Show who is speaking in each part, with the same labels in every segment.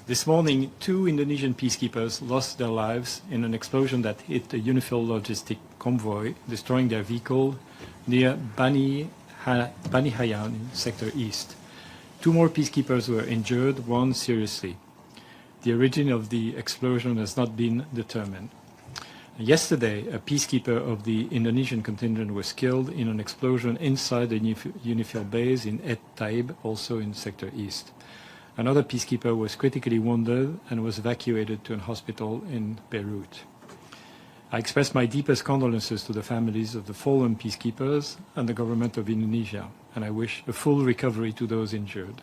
Speaker 1: This morning, 2 Indonesian peacekeepers lost their lives in an explosion that hit a UNIFIL logistic convoy, destroying their vehicle near Bani Hayan in Sector East. 2 more peacekeepers were injured, 1 seriously. The origin of the explosion has not been determined. Yesterday, a peacekeeper of the Indonesian contingent was killed in an explosion inside the UNIFIL base in Et Taib, also in Sector East. Another peacekeeper was critically wounded and was evacuated to a hospital in Beirut. I express my deepest condolences to the families of the fallen peacekeepers and the government of Indonesia, and I wish a full recovery to those injured.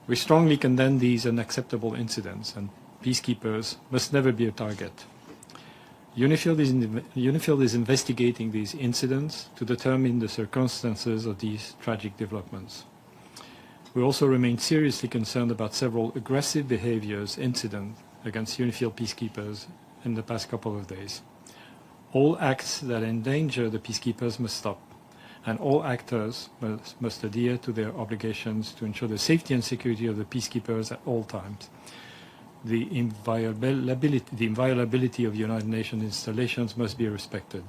Speaker 1: We strongly condemn these unacceptable incidents, and peacekeepers must never be a target. UNIFIL is investigating these incidents to determine the circumstances of these tragic developments. We also remain seriously concerned about several aggressive incidents against UNIFIL peacekeepers in the past couple of days. All acts that endanger the peacekeepers must stop, and all actors must adhere to their obligations to ensure the safety and security of the peacekeepers at all times. The inviolability of United Nations installations must be respected.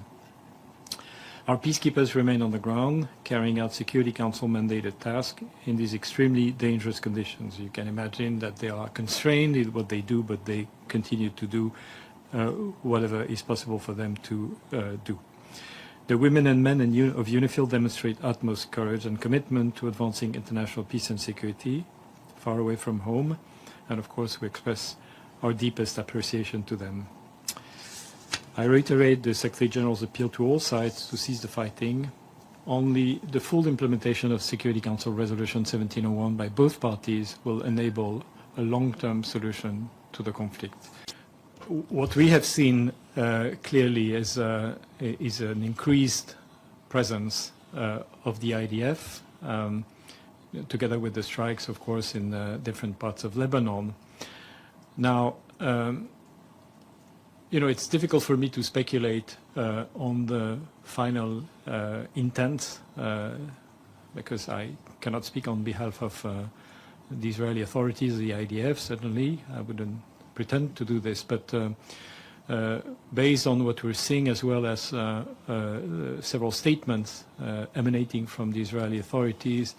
Speaker 1: Our peacekeepers remain on the ground, carrying out Security Council mandated tasks in these extremely dangerous conditions. You can imagine that they are constrained in what they do, but they continue to do whatever is possible for them to do. The women and men of UNIFIL demonstrate utmost courage and commitment to advancing international peace and security far away from home. And of course, we express our deepest appreciation to them. I reiterate the Secretary General's appeal to all sides to cease the fighting. Only the full implementation of Security Council Resolution 1701 by both parties will enable a long-term solution to the conflict. What we have seen clearly is an increased presence of the IDF, together with the strikes, of course, in different parts of Lebanon. Now, it's difficult for me to speculate on the final intent because I cannot speak on behalf of the Israeli authorities, the IDF, certainly. I wouldn't pretend to do this, but based on what we're seeing, as well as several statements emanating from the Israeli authorities,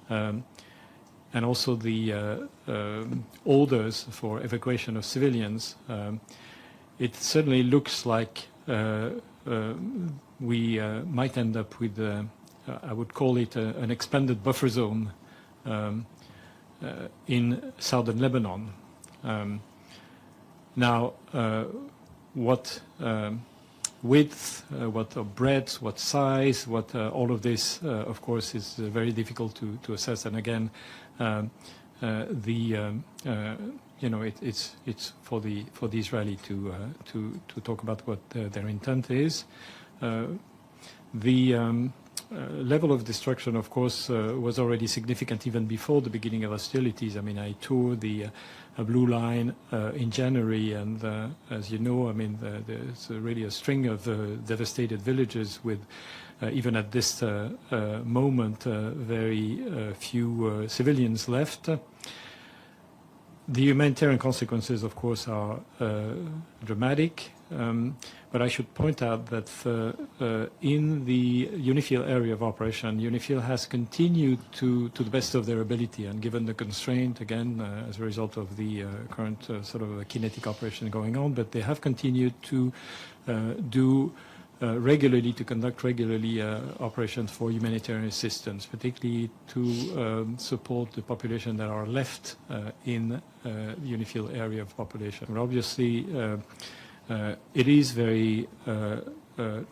Speaker 1: and also the orders for evacuation of civilians, it certainly looks like we might end up with, I would call it an expanded buffer zone in southern Lebanon. Now, what width, what breadth, what size, what all of this, of course, is very difficult to assess. And again, it's for the Israeli to talk about what their intent is. The level of destruction, of course, was already significant even before the beginning of hostilities. I mean, I toured the Blue Line in January, and as you know, I mean, there's really a string of devastated villages with, even at this moment, very few civilians left. The humanitarian consequences, of course, are dramatic, but I should point out that in the UNIFIL area of operation, UNIFIL has continued to the best of their ability, and given the constraint, again, as a result of the current sort of kinetic operation going on, but they have continued to conduct regularly operations for humanitarian assistance, particularly to support the population that are left in the UNIFIL area of population. And obviously, it is very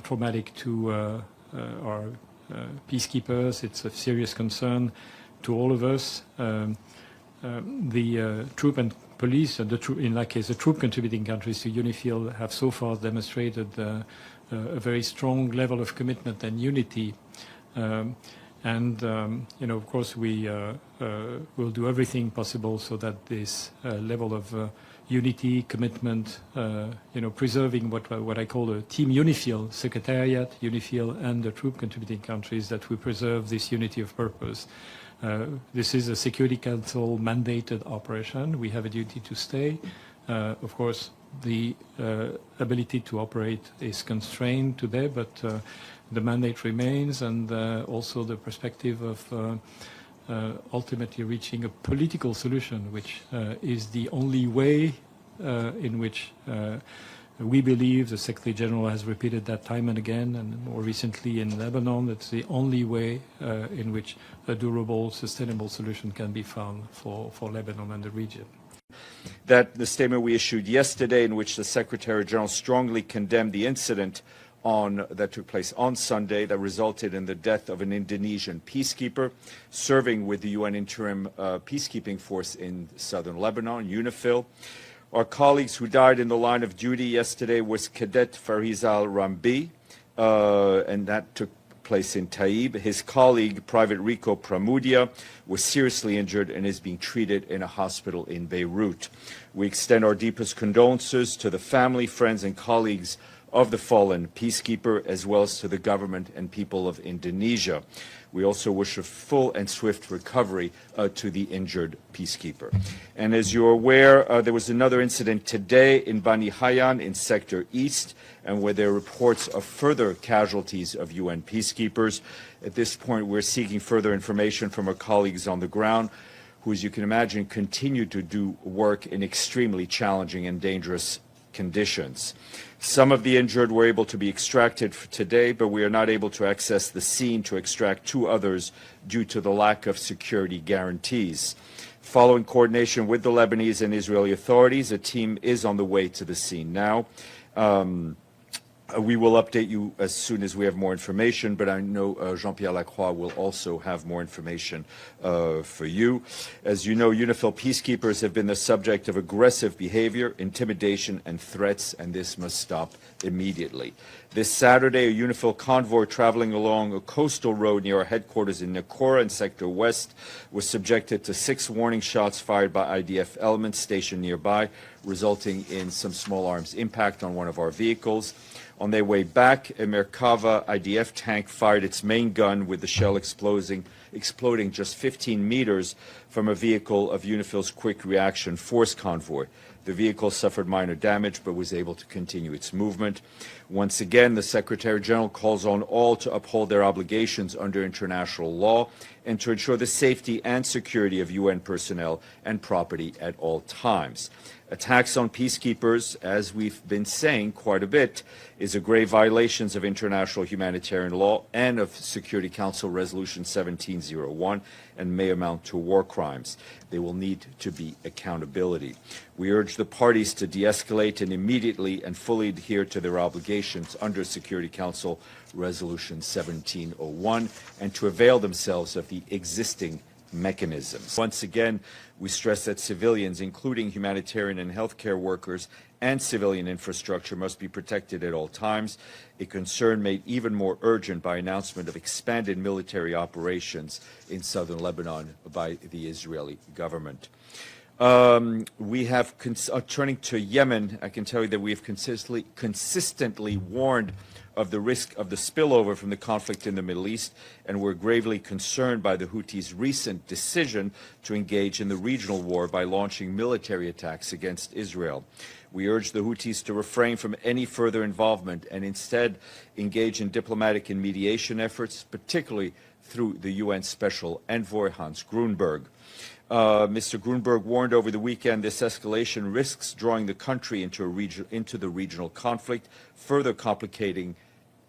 Speaker 1: traumatic to our peacekeepers. It's a serious concern to all of us. The troop and police, and in that case, the troop contributing countries to UNIFIL have so far demonstrated a very strong level of commitment and unity. Of course, we will do everything possible so that this level of unity, commitment, preserving what I call a Team UNIFIL, Secretariat, UNIFIL, and the troop contributing countries, that we preserve this unity of purpose This is a Security Council mandated operation. We have a duty to stay. Of course, the ability to operate is constrained today, but the mandate remains, and also the perspective of ultimately reaching a political solution, which is the only way in which we believe, the Secretary General has repeated that time and again, and more recently in Lebanon, it's the only way in which a durable, sustainable solution can be found for Lebanon and the region.
Speaker 2: That the statement we issued yesterday, in which the Secretary General strongly condemned the incident that took place on Sunday that resulted in the death of an Indonesian peacekeeper serving with the UN Interim Peacekeeping Force in southern Lebanon, UNIFIL. Our colleagues who died in the line of duty yesterday was Cadet Farizal Rambi, and that took place in Taib. His colleague, Private Rico Pramudia, was seriously injured and is being treated in a hospital in Beirut. We extend our deepest condolences to the family, friends, and colleagues of the fallen peacekeeper, as well as to the government and people of Indonesia. We also wish a full and swift recovery to the injured peacekeeper. And as you're aware, there was another incident today in Bani Hayan in Sector East, and where there are reports of further casualties of UN peacekeepers. At this point, we're seeking further information from our colleagues on the ground, who, as you can imagine, continue to do work in extremely challenging and dangerous conditions. Some of the injured were able to be extracted today, but we are not able to access the scene to extract 2 others due to the lack of security guarantees. Following coordination with the Lebanese and Israeli authorities, a team is on the way to the scene now. We will update you as soon as we have more information, but I know Jean-Pierre Lacroix will also have more information for you. As you know, UNIFIL peacekeepers have been the subject of aggressive behavior, intimidation, and threats, and this must stop immediately. This Saturday, a UNIFIL convoy traveling along a coastal road near our headquarters in Nakora in Sector West was subjected to 6 warning shots fired by IDF elements stationed nearby, resulting in some small arms impact on one of our vehicles. On their way back, a Merkava IDF tank fired its main gun with the shell exploding just 15 meters from a vehicle of UNIFIL's Quick Reaction Force convoy. The vehicle suffered minor damage but was able to continue its movement. Once again, the Secretary General calls on all to uphold their obligations under international law and to ensure the safety and security of UN personnel and property at all times. Attacks on peacekeepers, as we've been saying quite a bit, is a grave violation of international humanitarian law and of Security Council Resolution 1701 and may amount to war crimes. There will need to be accountability. We urge the parties to de-escalate and immediately and fully adhere to their obligations under Security Council Resolution 1701 and to avail themselves of the existing mechanisms. Once again, we stress that civilians, including humanitarian and healthcare workers and civilian infrastructure, must be protected at all times, a concern made even more urgent by announcement of expanded military operations in southern Lebanon by the Israeli government. We have, turning to Yemen, I can tell you that we have consistently warned of the risk of the spillover from the conflict in the Middle East, and we're gravely concerned by the Houthis' recent decision to engage in the regional war by launching military attacks against Israel. We urge the Houthis to refrain from any further involvement and instead engage in diplomatic and mediation efforts, particularly through the UN Special Envoy Hans Grunberg. Mr. Grunberg warned over the weekend this escalation risks drawing the country into the regional conflict, further complicating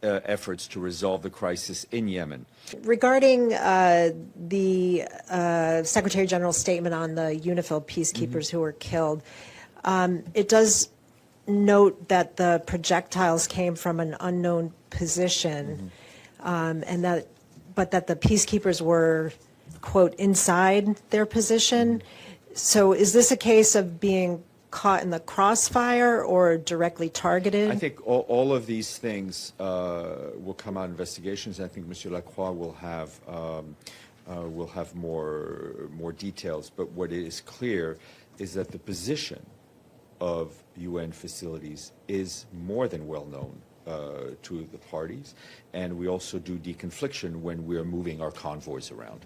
Speaker 2: efforts to resolve the crisis in Yemen.
Speaker 3: Regarding the Secretary General's statement on the UNIFIL peacekeepers who were killed, it does note that the projectiles came from an unknown position, but that the peacekeepers were, quote, inside their position. So is this a case of being caught in the crossfire or directly targeted?
Speaker 2: I think all of these things will come out in investigations. I think Monsieur Lacroix will have more details. But what is clear is that the position of UN facilities is more than well known to the parties, and we also do deconfliction when we are moving our convoys around.